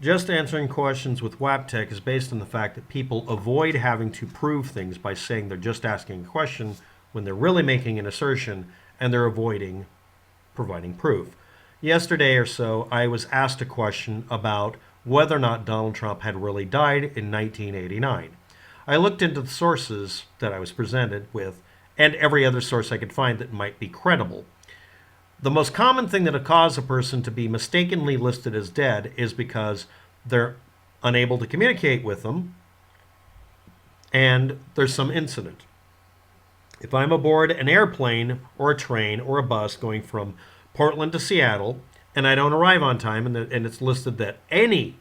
Just answering questions with WAPTech is based on the fact that people avoid having to prove things by saying they're just asking a question when they're really making an assertion, and they're avoiding providing proof. Yesterday or so, I was asked a question about whether or not Donald Trump had really died in 1989. I looked into the sources that I was presented with and every other source I could find that might be credible. The most common thing that would cause a person to be mistakenly listed as dead is because they're unable to communicate with them and there's some incident. If I'm aboard an airplane or a train or a bus going from Portland to Seattle and I don't arrive on time and it's listed that any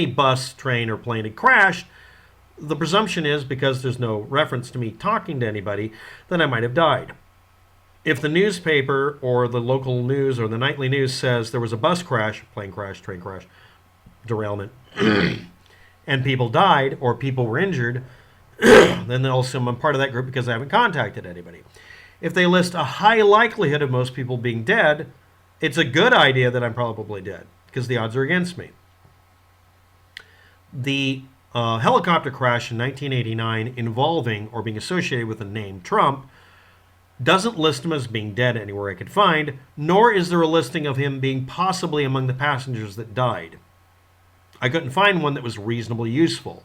bus, train, or plane had crashed, the presumption is, because there's no reference to me talking to anybody, that I might have died. If the newspaper or the local news or the nightly news says there was a bus crash, plane crash, train crash, derailment, and people died or people were injured, then they'll assume I'm part of that group because I haven't contacted anybody. If they list a high likelihood of most people being dead, it's a good idea that I'm probably dead because the odds are against me. The helicopter crash in 1989 involving or being associated with the name Trump doesn't list him as being dead anywhere I could find, nor is there a listing of him being possibly among the passengers that died. I couldn't find one that was reasonably useful.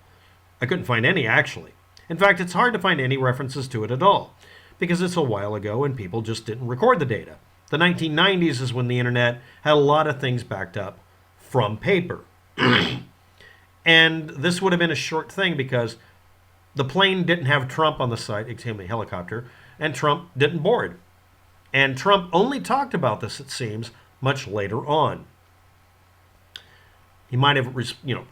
I couldn't find any, actually. In fact, it's hard to find any references to it at all, because it's a while ago and people just didn't record the data. The 1990s is when the internet had a lot of things backed up from paper. And this would have been a short thing because the plane didn't have Trump on the side, excuse me, helicopter, and Trump didn't board. And Trump only talked about this, it seems, much later on. He might have,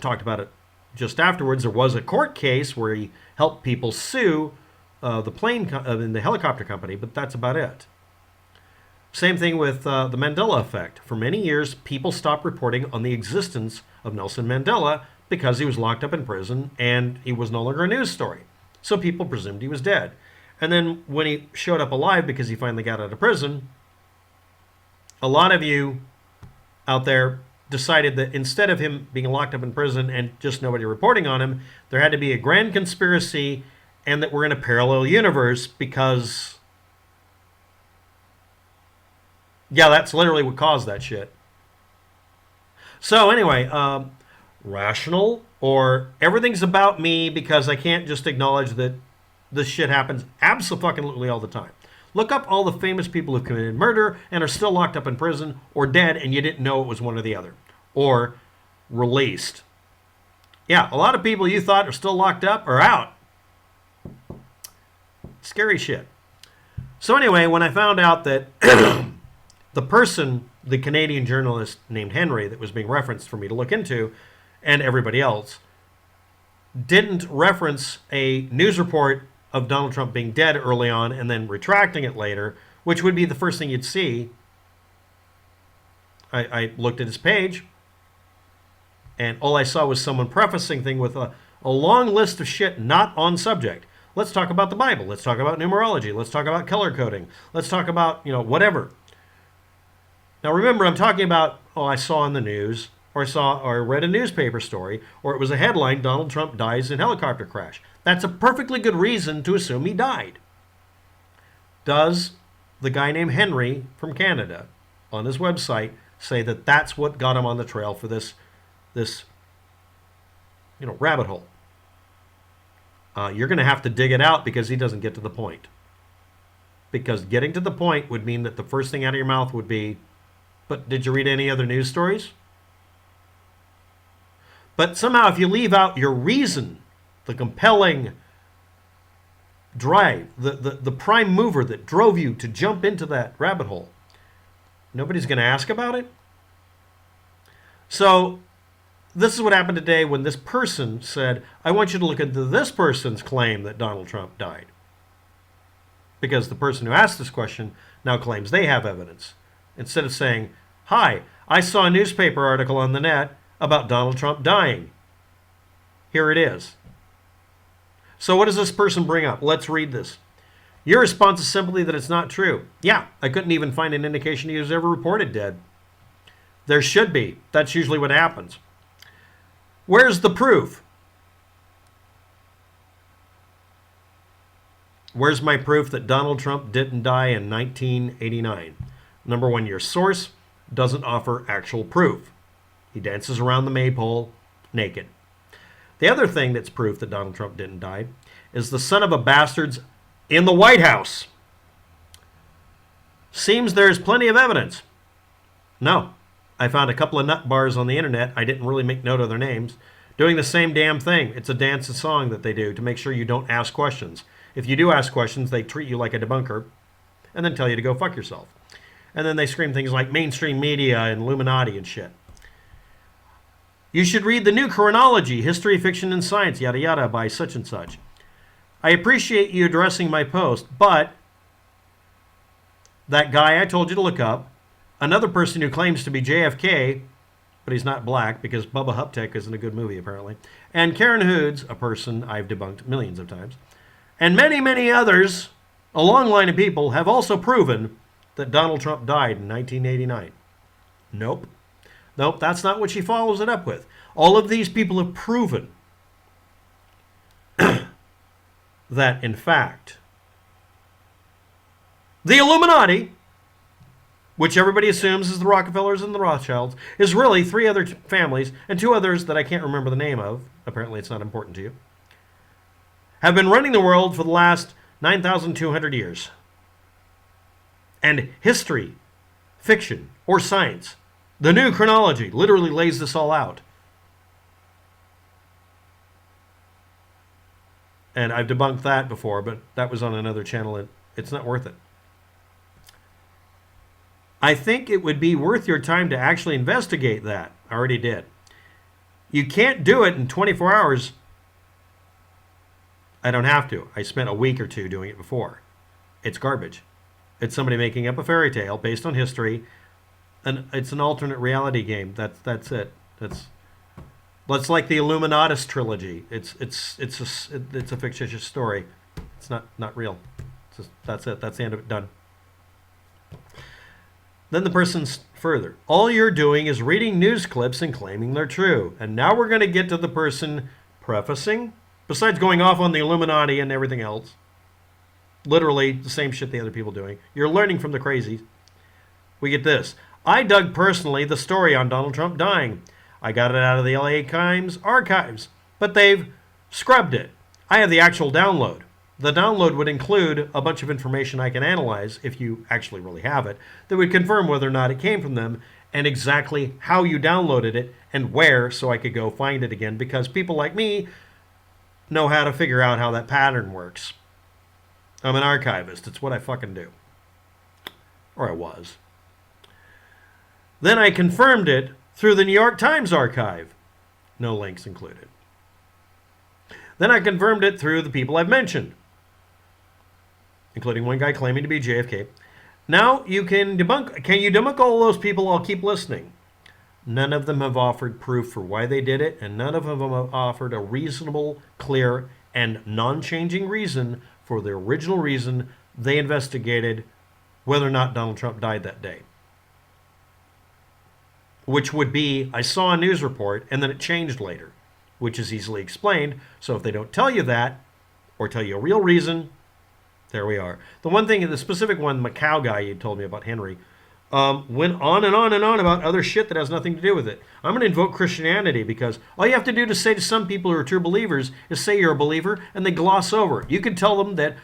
talked about it just afterwards. There was a court case where he helped people sue the helicopter company, but that's about it. Same thing with the Mandela effect. For many years, people stopped reporting on the existence of Nelson Mandela because he was locked up in prison and he was no longer a news story. So people presumed he was dead. And then when he showed up alive because he finally got out of prison, a lot of you out there decided that instead of him being locked up in prison and just nobody reporting on him, there had to be a grand conspiracy and that we're in a parallel universe because, yeah, that's literally what caused that shit. So anyway, rational or everything's about me because I can't just acknowledge that this shit happens absolutely all the time. Look up all the famous people who've committed murder and are still locked up in prison or dead and you didn't know it was one or the other. Or released. Yeah, a lot of people you thought are still locked up are out. Scary shit. So anyway, when I found out that the Canadian journalist named Henry that was being referenced for me to look into, and everybody else, didn't reference a news report of Donald Trump being dead early on and then retracting it later, which would be the first thing you'd see. I looked at his page, and all I saw was someone prefacing thing with a long list of shit not on subject. Let's talk about the Bible. Let's talk about numerology. Let's talk about color coding. Let's talk about, whatever. Now remember, I'm talking about, I saw in the news, or read a newspaper story, or it was a headline, Donald Trump dies in helicopter crash. That's a perfectly good reason to assume he died. Does the guy named Henry from Canada on his website say that that's what got him on the trail for this rabbit hole? You're going to have to dig it out because he doesn't get to the point. Because getting to the point would mean that the first thing out of your mouth would be, but did you read any other news stories? But somehow if you leave out your reason, the compelling drive, the prime mover that drove you to jump into that rabbit hole, nobody's going to ask about it. So this is what happened today when this person said, I want you to look into this person's claim that Donald Trump died. Because the person who asked this question now claims they have evidence. Instead of saying, hi, I saw a newspaper article on the net about Donald Trump dying. Here it is. So what does this person bring up? Let's read this. Your response is simply that it's not true. Yeah, I couldn't even find an indication he was ever reported dead. There should be. That's usually what happens. Where's the proof? Where's my proof that Donald Trump didn't die in 1989? Number one, your source doesn't offer actual proof. He dances around the maypole naked. The other thing that's proof that Donald Trump didn't die is the son of a bastard's in the White House. Seems there's plenty of evidence. No. I found a couple of nut bars on the internet. I didn't really make note of their names. Doing the same damn thing. It's a dance and song that they do to make sure you don't ask questions. If you do ask questions, they treat you like a debunker and then tell you to go fuck yourself. And then they scream things like mainstream media and Illuminati and shit. You should read The New Chronology, History, Fiction, and Science, yada yada, by such and such. I appreciate you addressing my post, but that guy I told you to look up, another person who claims to be JFK, but he's not black because Bubba Huptek isn't a good movie apparently, and Karen Hoods, a person I've debunked millions of times, and many, many others, a long line of people, have also proven that Donald Trump died in 1989. Nope. Nope, that's not what she follows it up with. All of these people have proven that, in fact, the Illuminati, which everybody assumes is the Rockefellers and the Rothschilds, is really three other families and two others that I can't remember the name of. Apparently it's not important to you. Have been running the world for the last 9,200 years. And history, fiction, or science, the New Chronology, literally lays this all out. And I've debunked that before, but that was on another channel, and it's not worth it. I think it would be worth your time to actually investigate that. I already did. You can't do it in 24 hours. I don't have to. I spent a week or two doing it before. It's garbage. It's somebody making up a fairy tale based on history, and it's an alternate reality game. That's it. That's like the Illuminatus trilogy. It's a fictitious story. It's not real. That's it. That's the end of it. Done. Then the person's further. All you're doing is reading news clips and claiming they're true. And now we're going to get to the person prefacing, besides going off on the Illuminati and everything else. Literally the same shit the other people doing. You're learning from the crazies. We get this. I dug personally the story on Donald Trump dying. I got it out of the LA Times archives, but they've scrubbed it. I have the actual download. The download would include a bunch of information I can analyze, if you actually really have it, that would confirm whether or not it came from them and exactly how you downloaded it and where, so I could go find it again, because people like me know how to figure out how that pattern works. I'm an archivist. It's what I fucking do. Or I was. Then I confirmed it through the New York Times archive. No links included. Then I confirmed it through the people I've mentioned, including one guy claiming to be JFK. Now you can debunk. Can you debunk all those people? I'll keep listening. None of them have offered proof for why they did it, and none of them have offered a reasonable, clear, and non-changing reason for the original reason they investigated whether or not Donald Trump died that day. Which would be, I saw a news report, and then it changed later, which is easily explained. So if they don't tell you that, or tell you a real reason, there we are. The one thing, the specific one, Macau guy you told me about, Henry, went on and on and on about other shit that has nothing to do with it. I'm going to invoke Christianity, because all you have to do to say to some people who are true believers is say you're a believer, and they gloss over it. You can tell them that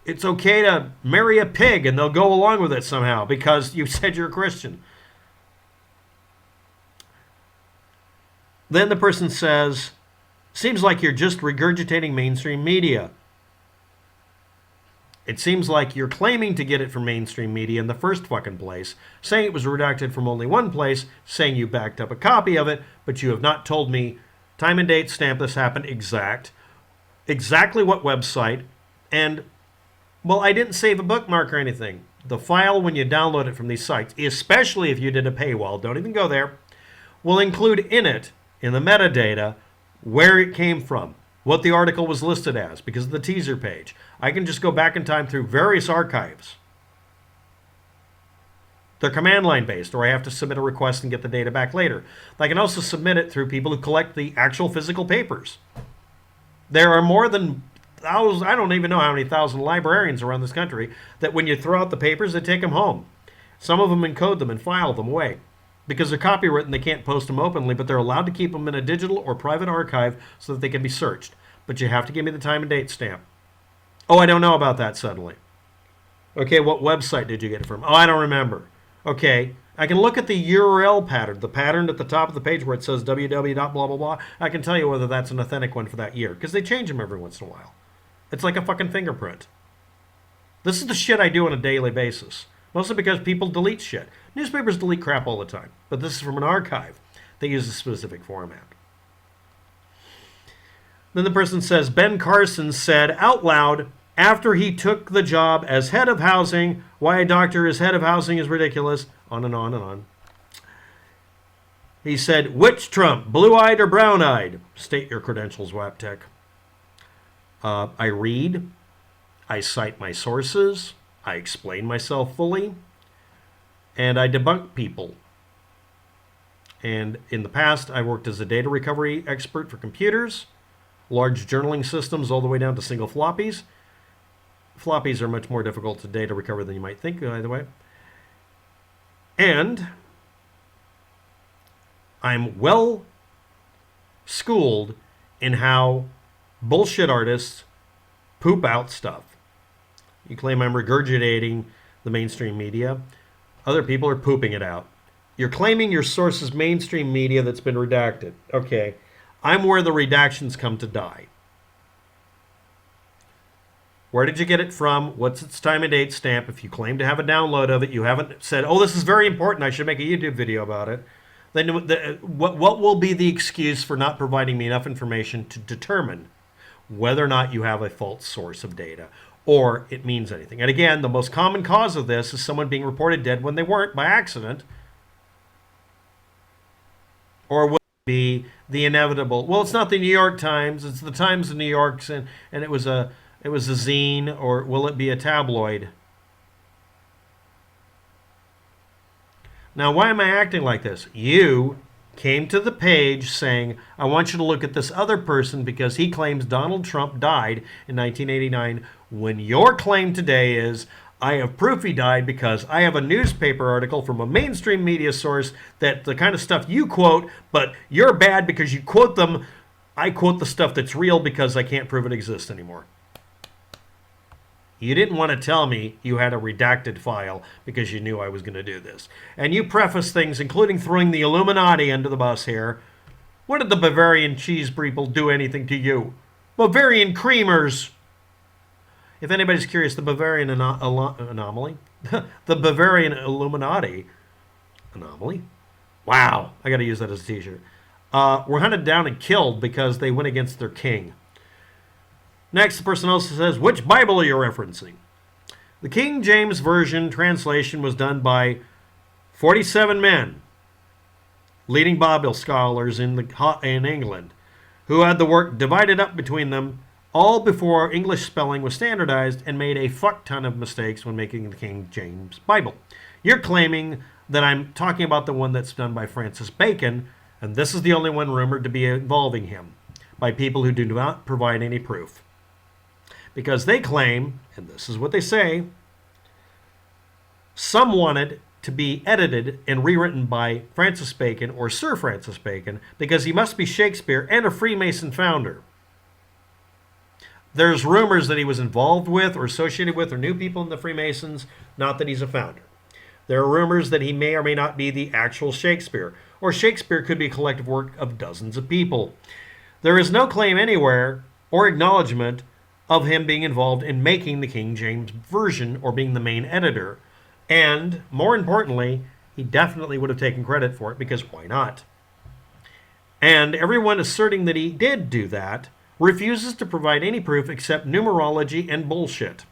it's okay to marry a pig, and they'll go along with it somehow, because you said you're a Christian. Then the person says, seems like you're just regurgitating mainstream media. It seems like you're claiming to get it from mainstream media in the first fucking place, saying it was redacted from only one place, saying you backed up a copy of it, but you have not told me time and date, stamp this happened, exactly what website, and, well, I didn't save a bookmark or anything. The file, when you download it from these sites, especially if you did a paywall, don't even go there, will include in it, in the metadata, where it came from, what the article was listed as, because of the teaser page. I can just go back in time through various archives They're command line based, or I have to submit a request and get the data back later. I can also submit it through people who collect the actual physical papers. There are more than thousands, I don't even know how many thousand librarians around this country that when you throw out the papers, they take them home. Some of them encode them and file them away. Because they're copywritten, they can't post them openly, but they're allowed to keep them in a digital or private archive so that they can be searched. But you have to give me the time and date stamp. Oh, I don't know about that suddenly. Okay, what website did you get it from? Oh, I don't remember. Okay, I can look at the URL pattern, the pattern at the top of the page where it says www. Blah, blah, blah. I can tell you whether that's an authentic one for that year, because they change them every once in a while. It's like a fucking fingerprint. This is the shit I do on a daily basis. Mostly because people delete shit. Newspapers delete crap all the time. But this is from an archive. They use a specific format. Then the person says, Ben Carson said out loud, after he took the job as head of housing, why a doctor is head of housing is ridiculous. On and on and on. He said, which Trump, blue-eyed or brown-eyed? State your credentials, WAPTech. I read. I cite my sources. I explain myself fully, and I debunk people. And in the past, I worked as a data recovery expert for computers, large journaling systems, all the way down to single floppies. Floppies are much more difficult to data recover than you might think, by the way. And I'm well schooled in how bullshit artists poop out stuff. You claim I'm regurgitating the mainstream media. Other people are pooping it out. You're claiming your source is mainstream media that's been redacted. Okay. I'm where the redactions come to die. Where did you get it from? What's its time and date stamp? If you claim to have a download of it, you haven't said, oh, this is very important, I should make a YouTube video about it. Then what will be the excuse for not providing me enough information to determine whether or not you have a false source of data? Or it means anything. And again, the most common cause of this is someone being reported dead when they weren't by accident. Or will it be the inevitable? Well, it's not the New York Times, it's the Times of New York, and it was a zine, or will it be a tabloid? Now, why am I acting like this? You came to the page saying, I want you to look at this other person because he claims Donald Trump died in 1989, when your claim today is, I have proof he died because I have a newspaper article from a mainstream media source that the kind of stuff you quote, but you're bad because you quote them. I quote the stuff that's real because I can't prove it exists anymore. You didn't want to tell me you had a redacted file because you knew I was going to do this. And you preface things, including throwing the Illuminati under the bus here. What did the Bavarian cheese people do anything to you? Bavarian creamers. If anybody's curious, the Bavarian anomaly, the Bavarian Illuminati anomaly. Wow, I got to use that as a t-shirt. Were hunted down and killed because they went against their king. Next, the person also says, which Bible are you referencing? The King James Version translation was done by 47 men, leading Bible scholars in England, who had the work divided up between them, all before English spelling was standardized, and made a fuck ton of mistakes when making the King James Bible. You're claiming that I'm talking about the one that's done by Francis Bacon, and this is the only one rumored to be involving him, by people who do not provide any proof. Because they claim, and this is what they say, some wanted to be edited and rewritten by Francis Bacon or Sir Francis Bacon because he must be Shakespeare and a Freemason founder. There's rumors that he was involved with or associated with or knew people in the Freemasons, not that he's a founder. There are rumors that he may or may not be the actual Shakespeare, or Shakespeare could be a collective work of dozens of people. There is no claim anywhere or acknowledgement of him being involved in making the King James Version or being the main editor. And, more importantly, he definitely would have taken credit for it because why not? And everyone asserting that he did do that refuses to provide any proof except numerology and bullshit.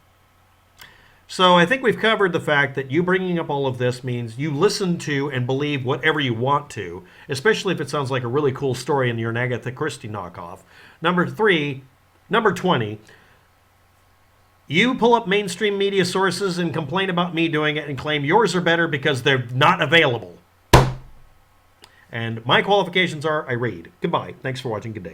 So I think we've covered the fact that you bringing up all of this means you listen to and believe whatever you want to, especially if it sounds like a really cool story and you're an Agatha Christie knockoff. Number 20, You pull up mainstream media sources and complain about me doing it and claim yours are better because they're not available. And my qualifications are I read. Goodbye. Thanks for watching. Good day.